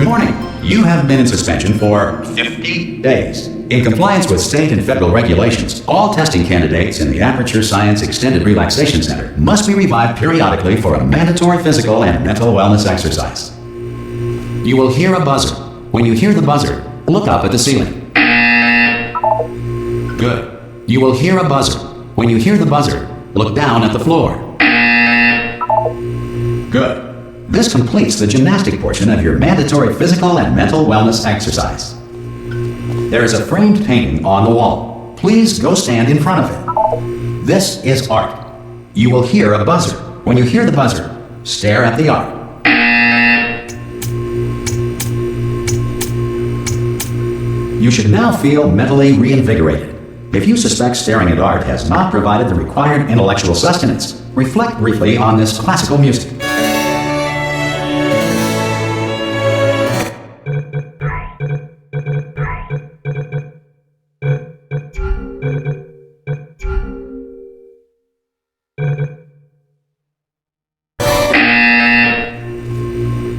Good morning. You have been in suspension for 50 days. In compliance with state and federal regulations, all testing candidates in the Aperture Science Extended Relaxation Center must be revived periodically for a mandatory physical and mental wellness exercise. You will hear a buzzer. When you hear the buzzer, look up at the ceiling. Good. You will hear a buzzer. When you hear the buzzer, look down at the floor. Good. This completes the gymnastic portion of your mandatory physical and mental wellness exercise. There is a framed painting on the wall. Please go stand in front of it. This is art. You will hear a buzzer. When you hear the buzzer, stare at the art. You should now feel mentally reinvigorated. If you suspect staring at art has not provided the required intellectual sustenance, reflect briefly on this classical music.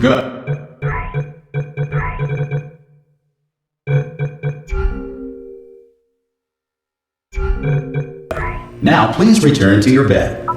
Good. Now, please return to your bed.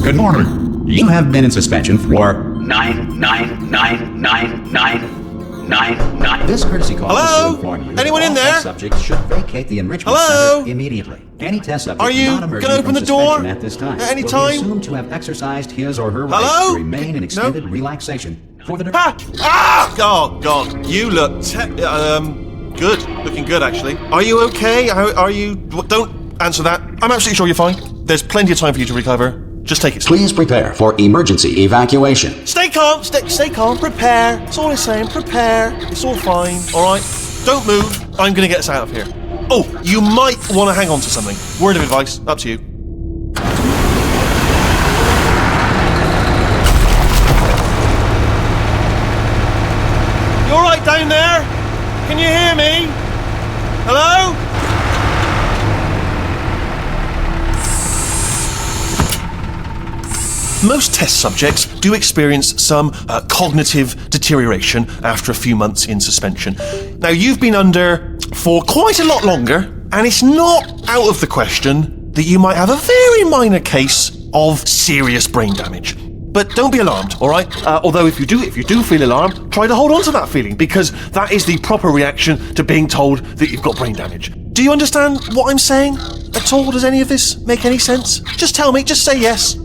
Good morning. You have been in suspension for 9999999. This courtesy call is to inform you. Anyone in there? Test subjects should vacate the enrichment center immediately. Any test subject Are you not emerging gonna open from the door suspension at this time at any will time? be assumed to have exercised his or her rights Hello? to remain in extended No? relaxation for the Oh, God. You look good. Looking good, actually. Are you okay? Are you... Don't answer that. I'm absolutely sure you're fine. There's plenty of time for you to recover. Just take it slow. Please prepare for emergency evacuation. Stay calm. Stay calm. Prepare. That's all I'm saying. Prepare. It's all fine. All right? Don't move. I'm going to get us out of here. Oh, you might want to hang on to something. Word of advice. Up to you. You all right down there? Can you hear me? Hello? Most test subjects do experience some cognitive deterioration after a few months in suspension. Now, you've been under for quite a lot longer, and it's not out of the question that you might have a very minor case of serious brain damage. But don't be alarmed, all right? Although if you do feel alarmed, try to hold on to that feeling, because that is the proper reaction to being told that you've got brain damage. Do you understand what I'm saying at all? Does any of this make any sense? Just tell me, just say yes.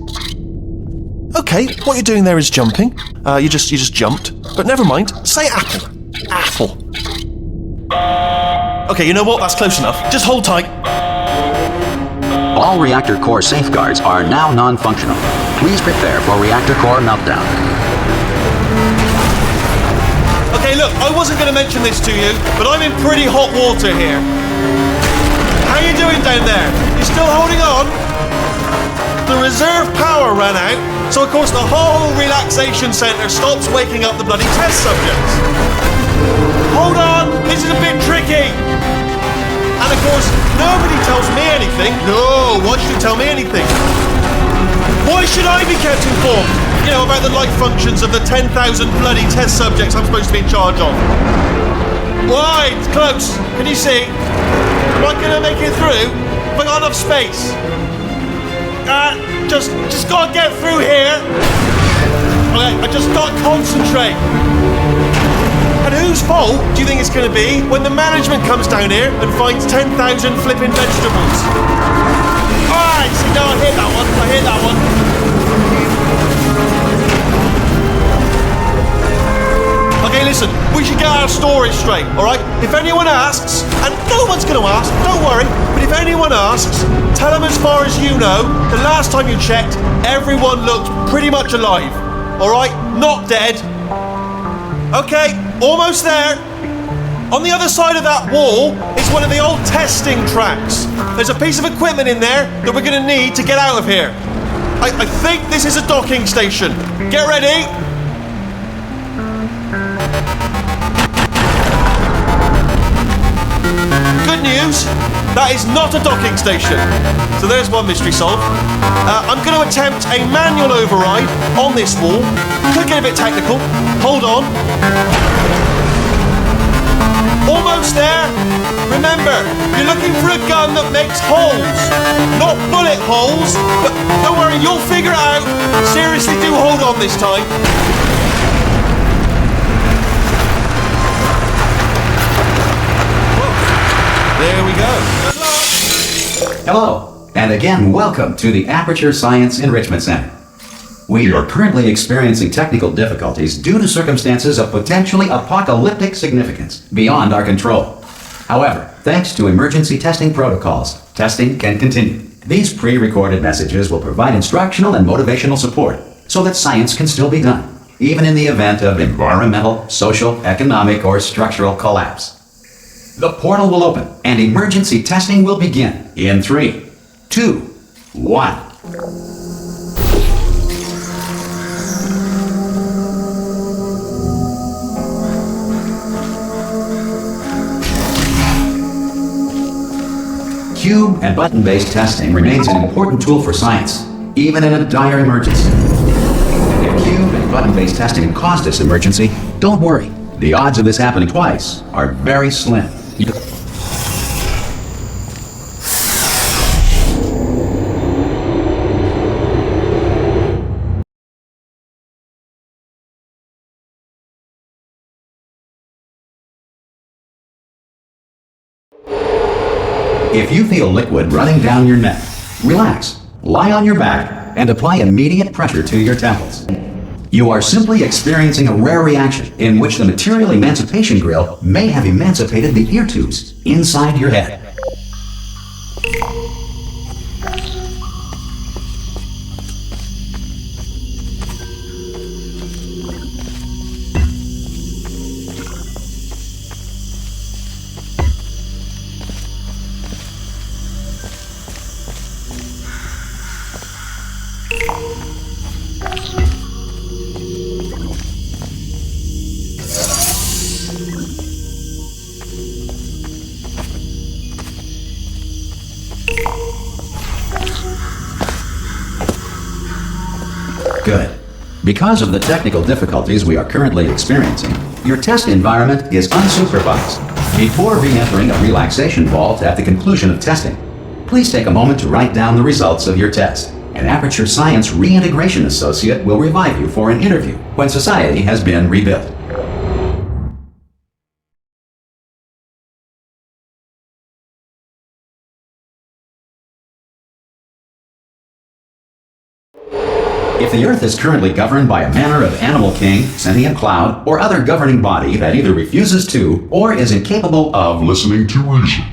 Okay, what you're doing there is jumping. You just jumped. But never mind. Say apple. Apple. Okay, you know what? That's close enough. Just hold tight. All reactor core safeguards are now non-functional. Please prepare for reactor core meltdown. Okay, look, I wasn't going to mention this to you, but I'm in pretty hot water here. How you doing down there? You still holding on? The reserve power ran out, so of course the whole relaxation centre stops waking up the bloody test subjects. Hold on, this is a bit tricky. And of course, nobody tells me anything. No, why should you tell me anything? Why should I be kept informed? You know, about the life functions of the 10,000 bloody test subjects I'm supposed to be in charge of. Why? It's close. Can you see? Am I going to make it through? Have I got enough space? Just gotta get through here. Okay, I just gotta concentrate. And whose fault do you think it's gonna be when the management comes down here and finds 10,000 flipping vegetables? Alright, see, no, I hear that one. Okay, listen, we should get our story straight, alright? If anyone asks, and no one's gonna ask, don't worry, but if anyone asks, tell them as far as you know, the last time you checked, everyone looked pretty much alive, alright? Not dead. Okay, almost there. On the other side of that wall is one of the old testing tracks. There's a piece of equipment in there that we're gonna need to get out of here. I think this is a docking station. Get ready. Good news, news? That is not a docking station. So there's one mystery solved. I'm going to attempt a manual override on this wall. Could get a bit technical. Hold on. Almost there. Remember, you're looking for a gun that makes holes, not bullet holes. But don't worry, you'll figure it out. Seriously, do hold on this time. There we go. Hello, and again, welcome to the Aperture Science Enrichment Center. We are currently experiencing technical difficulties due to circumstances of potentially apocalyptic significance beyond our control. However, thanks to emergency testing protocols, testing can continue. These pre-recorded messages will provide instructional and motivational support so that science can still be done, even in the event of environmental, social, economic, or structural collapse. The portal will open and emergency testing will begin in 3, 2, 1. Cube and button-based testing remains an important tool for science, even in a dire emergency. If cube and button-based testing caused this emergency, don't worry. The odds of this happening twice are very slim. If you feel liquid running down your neck, relax, lie on your back, and apply immediate pressure to your temples. You are simply experiencing a rare reaction in which the material emancipation grill may have emancipated the ear tubes inside your head. Good. Because of the technical difficulties we are currently experiencing, your test environment is unsupervised. Before re-entering a relaxation vault at the conclusion of testing, please take a moment to write down the results of your test. An Aperture Science Reintegration Associate will revive you for an interview when society has been rebuilt. If the Earth is currently governed by a manner of animal king, sentient cloud, or other governing body that either refuses to or is incapable of listening to reason,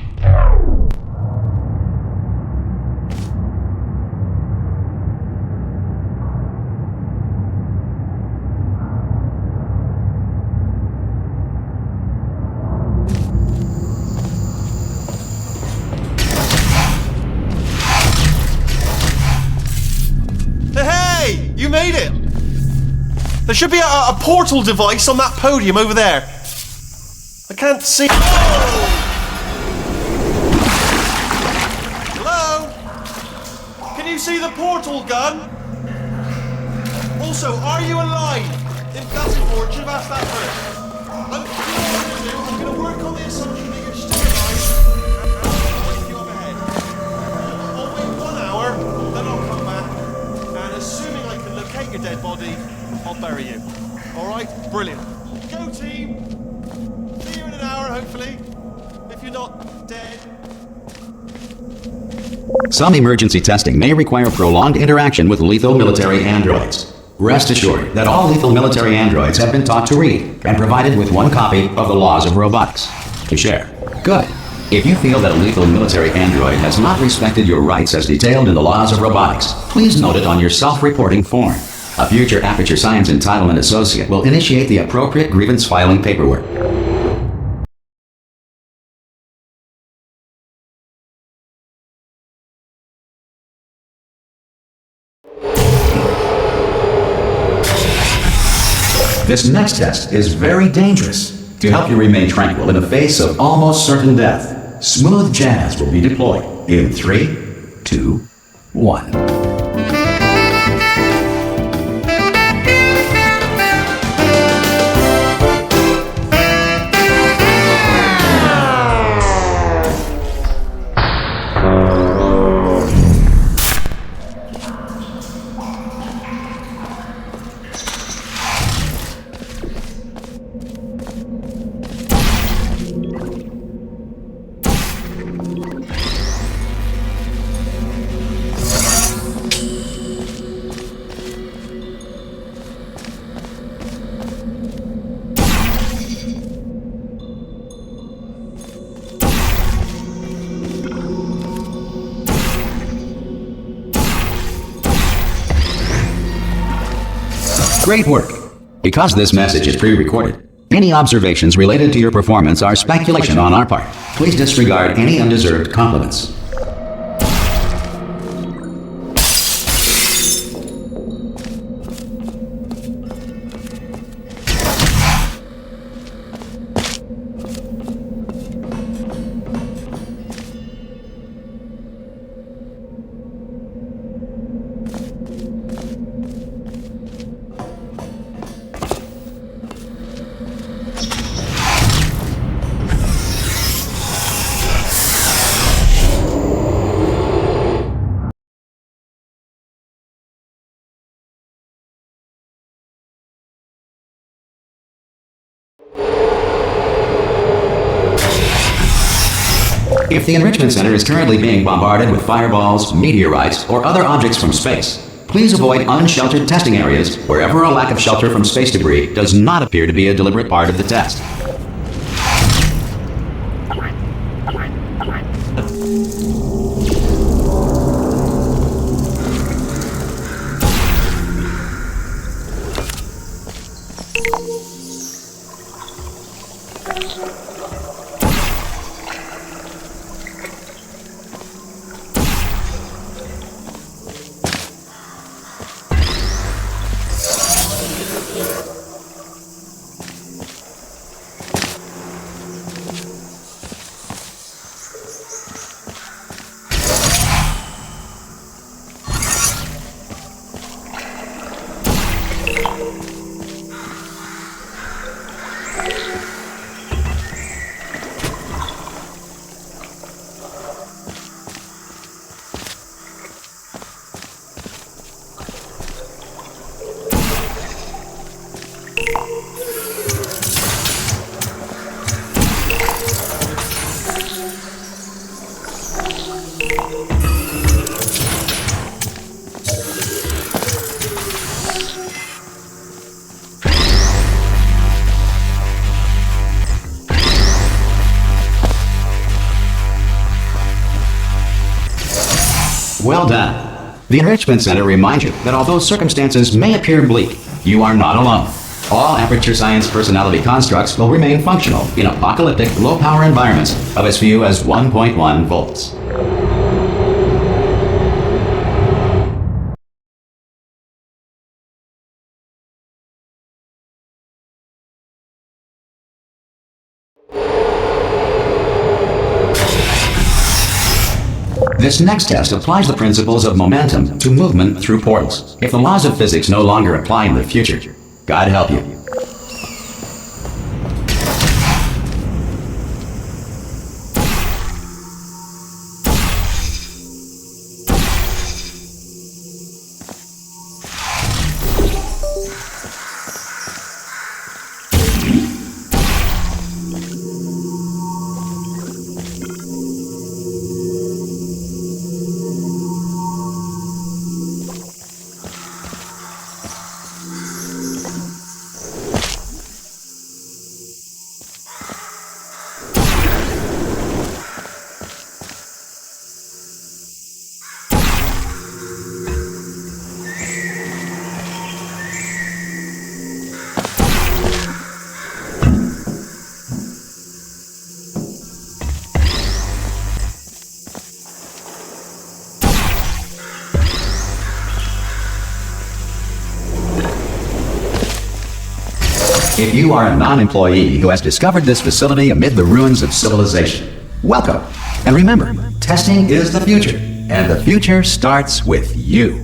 You made it! There should be a portal device on that podium over there. I can't see. Oh! Hello? Can you see the portal gun? Also, are you alive? If that's important, should have asked that first. I'm going to work on the assumption that you're still alive. I'll wake you up ahead. I'll wait 1 hour, then I'll come back. And assuming I can locate your dead body, I'll bury you. Alright? Brilliant. Go team! See you in an hour, hopefully. If you're not dead. Some emergency testing may require prolonged interaction with lethal military androids. Rest assured that all lethal military androids have been taught to read and provided with 1 copy of the Laws of Robotics to share. Good. If you feel that a lethal military android has not respected your rights as detailed in the Laws of Robotics, please note it on your self-reporting form. A future Aperture Science Entitlement Associate will initiate the appropriate grievance filing paperwork. This next test is very dangerous. To help you remain tranquil in the face of almost certain death, Smooth jazz will be deployed in 3, 2, 1. Great work! Because this message is pre-recorded, any observations related to your performance are speculation on our part. Please disregard any undeserved compliments. If the Enrichment Center is currently being bombarded with fireballs, meteorites, or other objects from space, please avoid unsheltered testing areas wherever a lack of shelter from space debris does not appear to be a deliberate part of the test. Well done. The Enrichment Center reminds you that although circumstances may appear bleak, you are not alone. All Aperture Science personality constructs will remain functional in apocalyptic, low-power environments of as few as 1.1 volts. This next test applies the principles of momentum to movement through portals. If the laws of physics no longer apply in the future, God help you. If you are a non-employee who has discovered this facility amid the ruins of civilization, Welcome. And remember, testing is the future, and the future starts with you.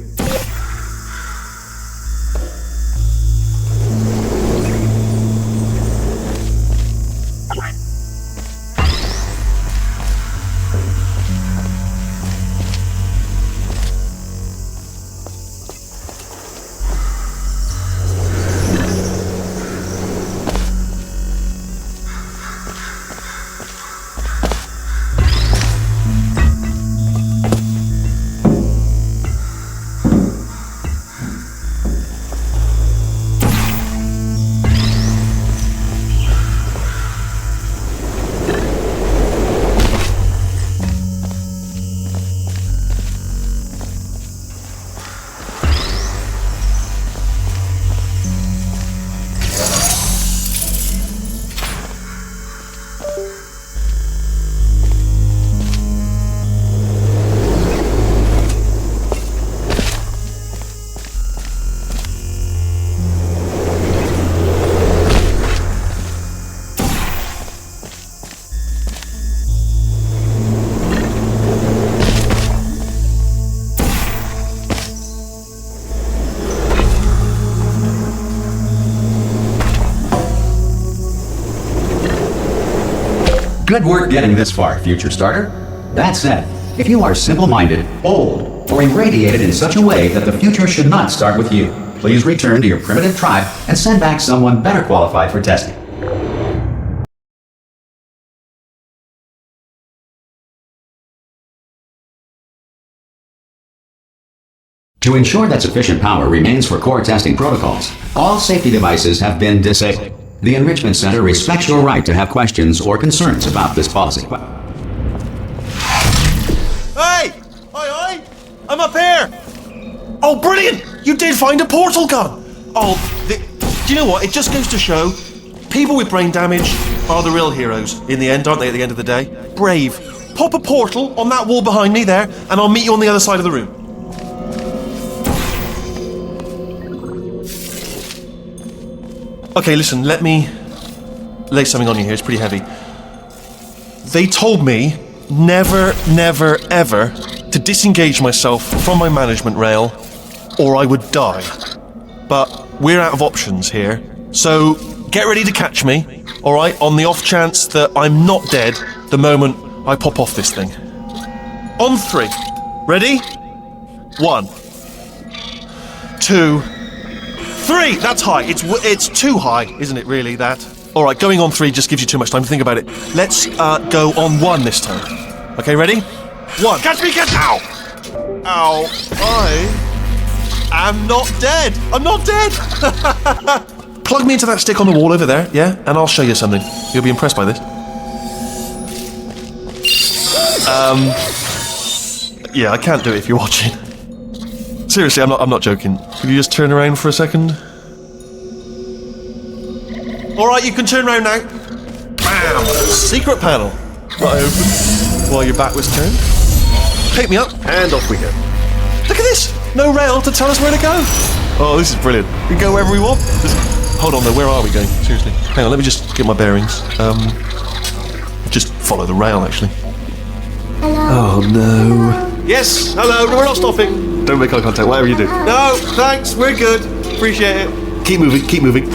Good work getting this far, future starter. That said, if you are simple-minded, old, or irradiated in such a way that the future should not start with you, please return to your primitive tribe and send back someone better qualified for testing. To ensure that sufficient power remains for core testing protocols, all safety devices have been disabled. The Enrichment Center respects your right to have questions or concerns about this policy. Hey! Oi! I'm up here! Oh, brilliant! You did find a portal gun! Oh, do you know what? It just goes to show, people with brain damage are the real heroes in the end, aren't they, at the end of the day? Brave. Pop a portal on that wall behind me there, and I'll meet you on the other side of the room. Okay, listen, let me lay something on you here. It's pretty heavy. They told me never, never, ever to disengage myself from my management rail or I would die. But we're out of options here. So get ready to catch me, all right, on the off chance that I'm not dead the moment I pop off this thing. On 3. Ready? 1, 2, 3! That's high. It's too high, isn't it, really, that? All right, going on 3 just gives you too much time to think about it. Let's go on 1 this time. Okay, ready? 1. Catch me, catch... Ow! Ow. I am not dead. I'm not dead. Plug me into that stick on the wall over there, yeah? And I'll show you something. You'll be impressed by this. Yeah, I can't do it if you're watching. Seriously, I'm not joking. Could you just turn around for a second? Alright, you can turn around now. Bam! Secret panel. Not open while your back was turned. Pick me up, and off we go. Look at this! No rail to tell us where to go. Oh, this is brilliant. We can go wherever we want. Hold on though, where are we going? Seriously. Hang on, let me just get my bearings. Just follow the rail, actually. Hello. Oh no. Yes, hello, we're not stopping. Don't make eye contact, whatever you do. No, thanks, we're good. Appreciate it. Keep moving, keep moving.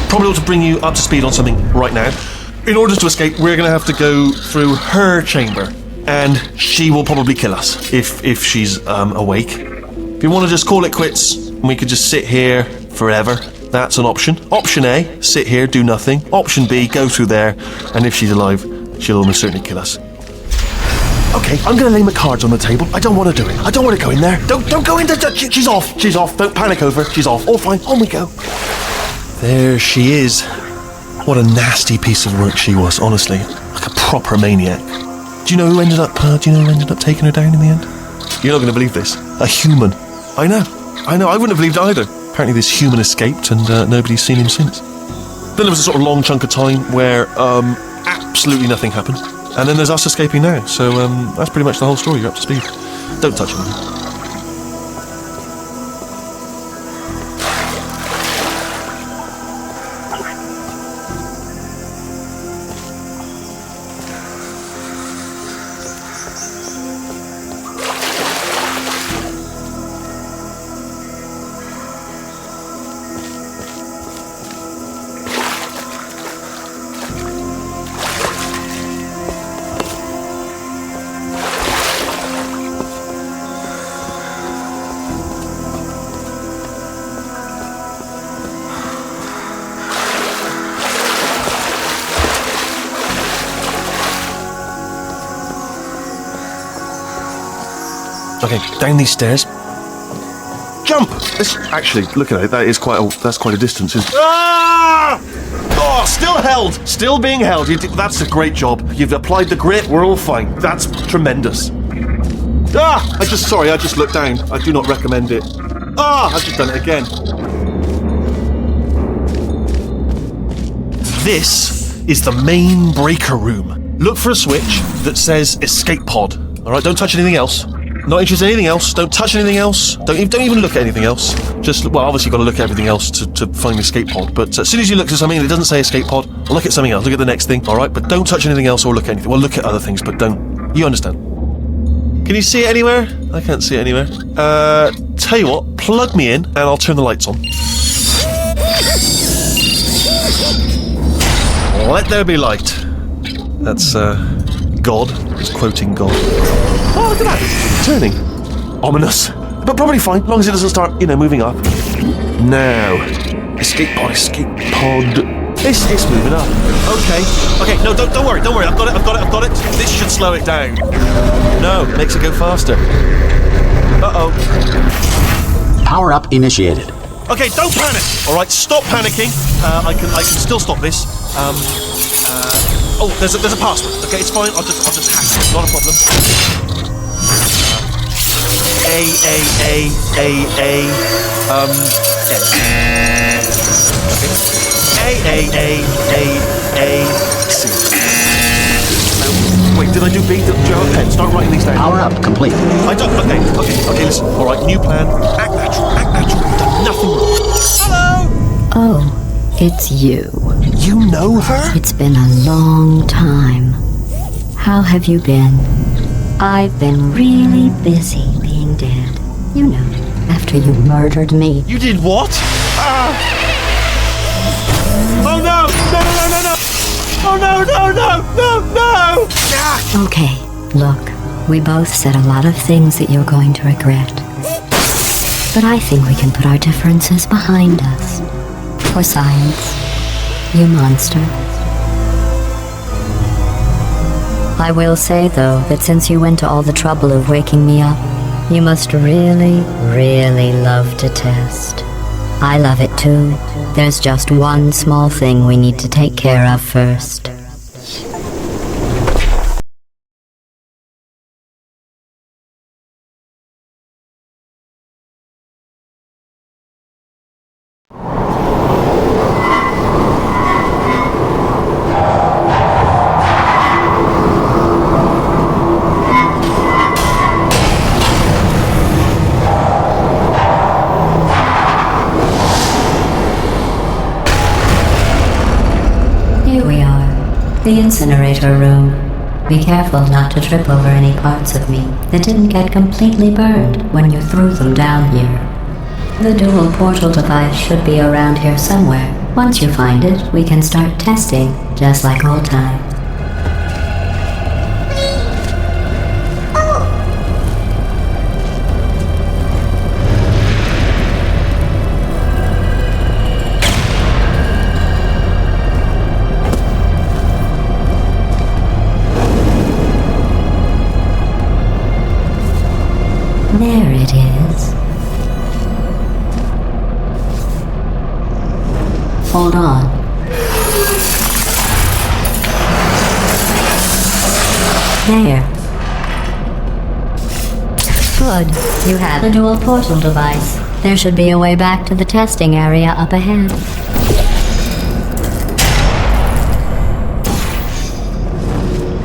Probably ought to bring you up to speed on something right now. In order to escape, we're going to have to go through her chamber. And she will probably kill us if she's awake. If you want to just call it quits, and we could just sit here forever, that's an option. Option A, sit here, do nothing. Option B, go through there, and if she's alive, she'll almost certainly kill us. Okay, I'm going to lay my cards on the table. I don't want to do it. I don't want to go in there. Don't go in there. She's off. She's off. Don't panic over. She's off. All fine. On we go. There she is. What a nasty piece of work she was, honestly. Like a proper maniac. Do you know who ended up taking her down in the end? You're not going to believe this. A human. I know. I wouldn't have believed it either. Apparently this human escaped and nobody's seen him since. Then there was a sort of long chunk of time where absolutely nothing happened. And then there's us escaping now. So that's pretty much the whole story. You're up to speed. Don't touch him. Okay, down these stairs. Jump! Actually, look at it. That's quite a distance. Ah! Oh, still held. Still being held. That's a great job. You've applied the grit. We're all fine. That's tremendous. Ah! I just looked down. I do not recommend it. Ah! I've just done it again. This is the main breaker room. Look for a switch that says escape pod. All right, don't touch anything else. Not interested in anything else. Don't touch anything else. Don't even look at anything else. Obviously you've got to look at everything else to find the escape pod. But as soon as you look at something that doesn't say escape pod, look at something else. Look at the next thing. All right, but don't touch anything else or look at anything. Well, look at other things, but don't. You understand? Can you see it anywhere? I can't see it anywhere. Tell you what, plug me in and I'll turn the lights on. Let there be light. That's God. He's quoting God. Oh, look at that! Turning. Ominous. But probably fine, as long as it doesn't start, moving up. Now. Escape pod. It's moving up. Okay, no, don't worry. I've got it. This should slow it down. No, it makes it go faster. Uh-oh. Power up initiated. Okay, don't panic! Alright, stop panicking. I can still stop this. There's a password. Okay, it's fine. I'll just hack it. Not a problem. C. Wait, did I do B? Do you have a pen? Start writing these down. Power up complete. I don't. Okay. Listen. All right, new plan. Act natural. Done nothing wrong. Hello. Oh, it's you. You know her? It's been a long time. How have you been? I've been really busy being dead. You know, after you murdered me. You did what? Oh no! No! Oh no! Ah! Okay, look, we both said a lot of things that you're going to regret. But I think we can put our differences behind us. For science, you monster. I will say, though, that since you went to all the trouble of waking me up, you must really, really love to test. I love it too. There's just one small thing we need to take care of first. Here we are, the incinerator room. Be careful not to trip over any parts of me that didn't get completely burned when you threw them down here. The dual portal device should be around here somewhere. Once you find it, we can start testing, just like old times. There it is. Hold on. There. Good. You have a dual portal device. There should be a way back to the testing area up ahead.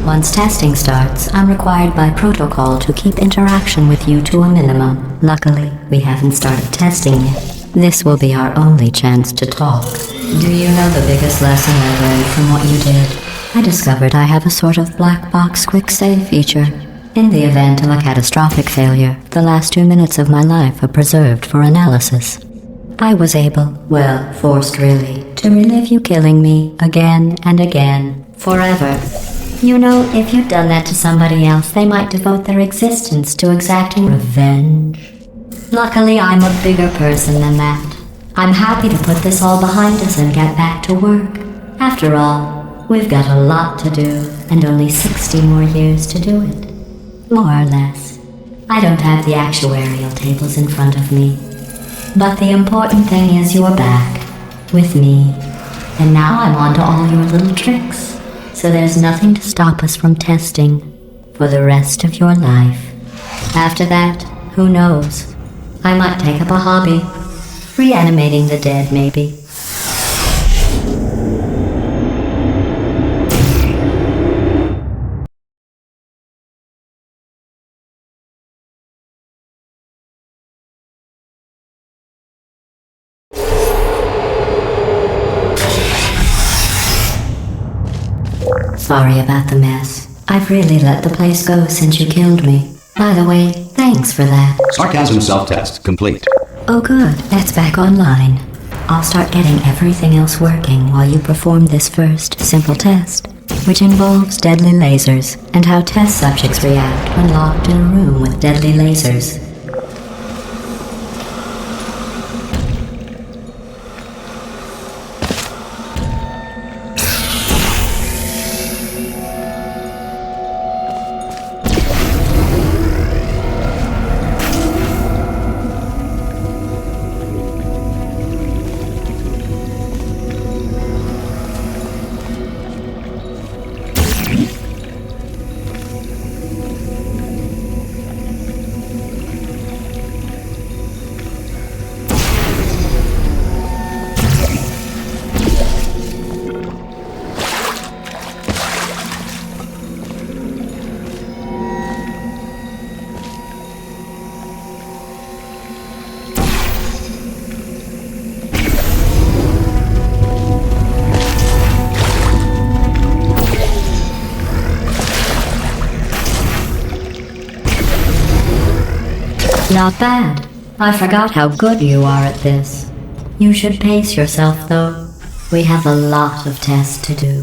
Once testing starts, I'm required by protocol to keep interaction with you to a minimum. Luckily, we haven't started testing yet. This will be our only chance to talk. Do you know the biggest lesson I learned from what you did? I discovered I have a sort of black box quick save feature. In the event of a catastrophic failure, the last 2 minutes of my life are preserved for analysis. I was able, well, forced really, to relive you killing me again and again, forever. You know, if you'd done that to somebody else, they might devote their existence to exacting revenge. Luckily, I'm a bigger person than that. I'm happy to put this all behind us and get back to work. After all, we've got a lot to do, and only 60 more years to do it. More or less. I don't have the actuarial tables in front of me. But the important thing is you're back, with me. And now I'm on to all your little tricks. So there's nothing to stop us from testing for the rest of your life. After that, who knows? I might take up a hobby. Reanimating the dead, maybe. Sorry about the mess. I've really let the place go since you killed me. By the way, thanks for that. Sarcasm self-test complete. Oh good, that's back online. I'll start getting everything else working while you perform this first, simple test, which involves deadly lasers and how test subjects react when locked in a room with deadly lasers. Not bad. I forgot how good you are at this. You should pace yourself, though. We have a lot of tests to do.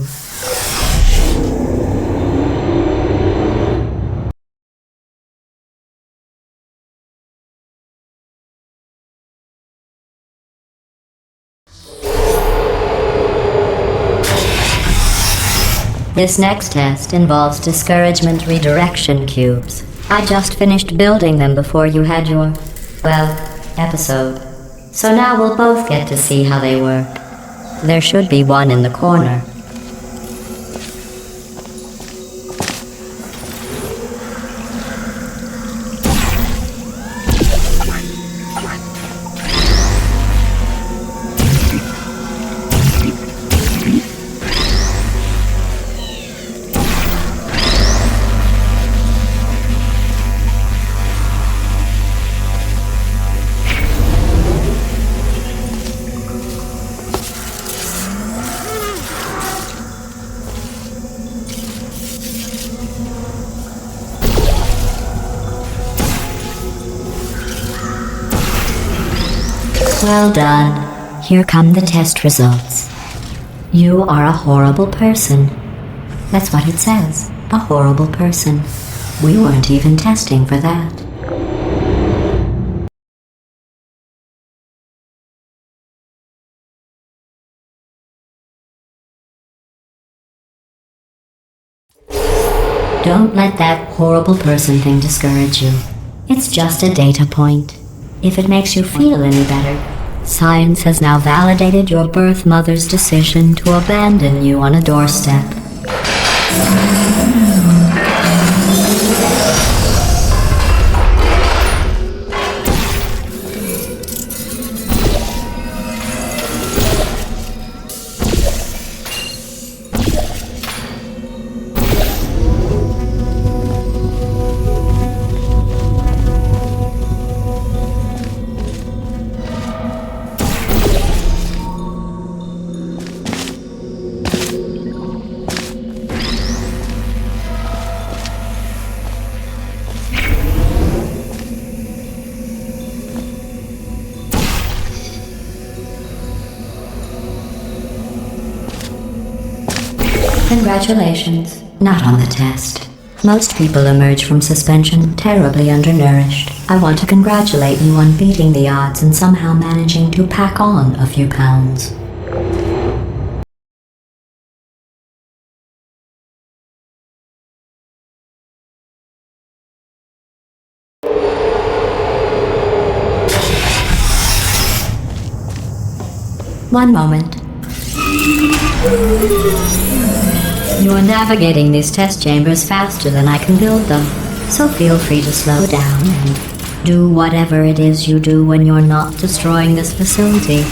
This next test involves discouragement redirection cubes. I just finished building them before you had your, well, episode. So now we'll both get to see how they work. There should be one in the corner. Well done. Here come the test results. You are a horrible person. That's what it says. A horrible person. We weren't even testing for that. Don't let that horrible person thing discourage you. It's just a data point. If it makes you feel any better, science has now validated your birth mother's decision to abandon you on a doorstep. Congratulations. Not on the test. Most people emerge from suspension terribly undernourished. I want to congratulate you on beating the odds and somehow managing to pack on a few pounds. One moment. You are navigating these test chambers faster than I can build them, so feel free to slow down and do whatever it is you do when you're not destroying this facility.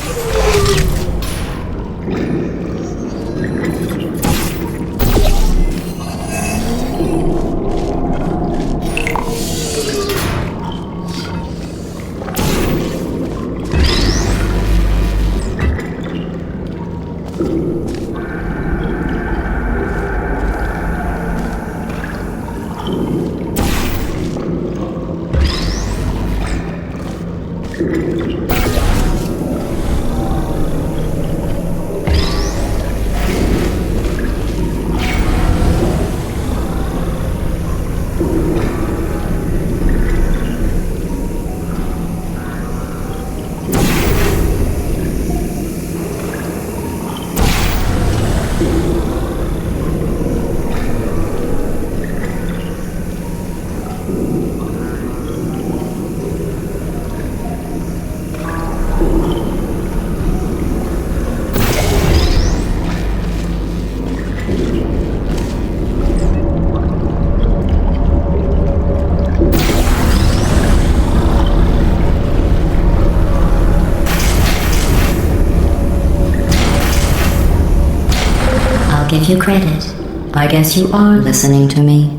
Give you credit. I guess you are listening to me.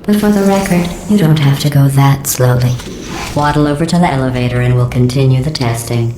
But for the record, you don't have to go that slowly. Waddle over to the elevator and we'll continue the testing.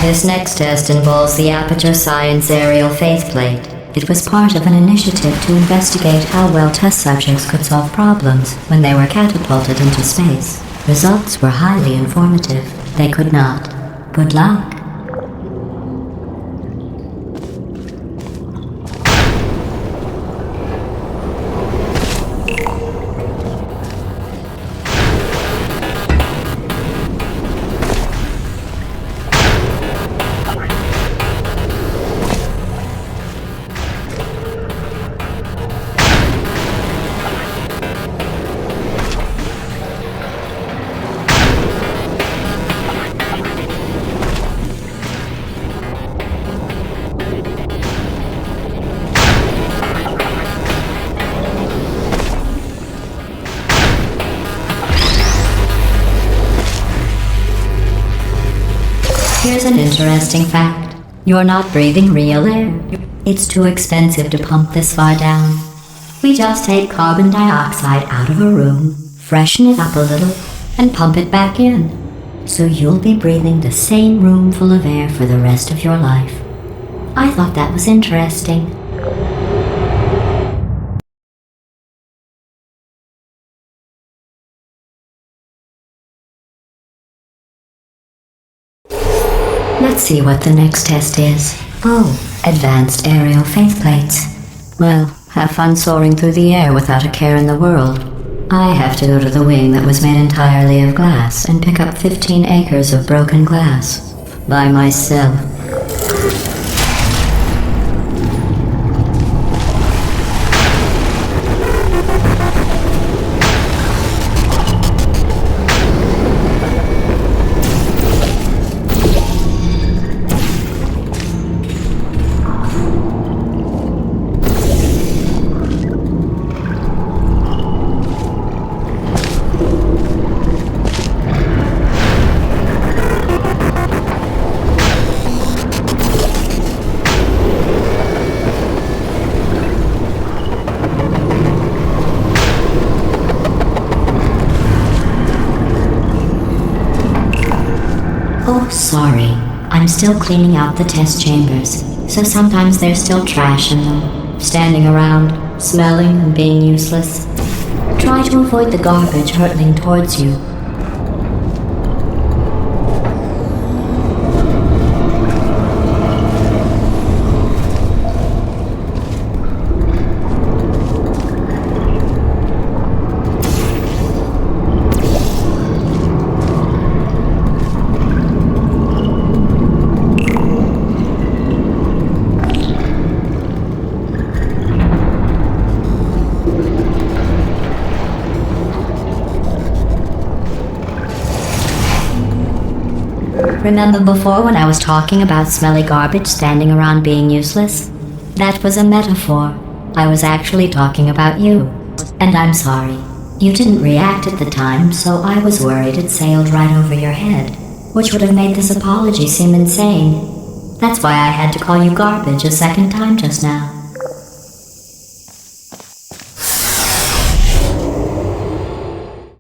This next test involves the Aperture Science Aerial Faceplate. It was part of an initiative to investigate how well test subjects could solve problems when they were catapulted into space. Results were highly informative. They could not. Good luck. Here's an interesting fact. You're not breathing real air. It's too expensive to pump this far down. We just take carbon dioxide out of a room, freshen it up a little, and pump it back in. So you'll be breathing the same room full of air for the rest of your life. I thought that was interesting. Let's see what the next test is. Oh, advanced aerial faceplates. Well, have fun soaring through the air without a care in the world. I have to go to the wing that was made entirely of glass and pick up 15 acres of broken glass. By myself. Oh, sorry. I'm still cleaning out the test chambers, so sometimes there's still trash in them, standing around, smelling and being useless. Try to avoid the garbage hurtling towards you. Remember before when I was talking about smelly garbage standing around being useless? That was a metaphor. I was actually talking about you. And I'm sorry. You didn't react at the time, so I was worried it sailed right over your head, which would have made this apology seem insane. That's why I had to call you garbage a second time just now.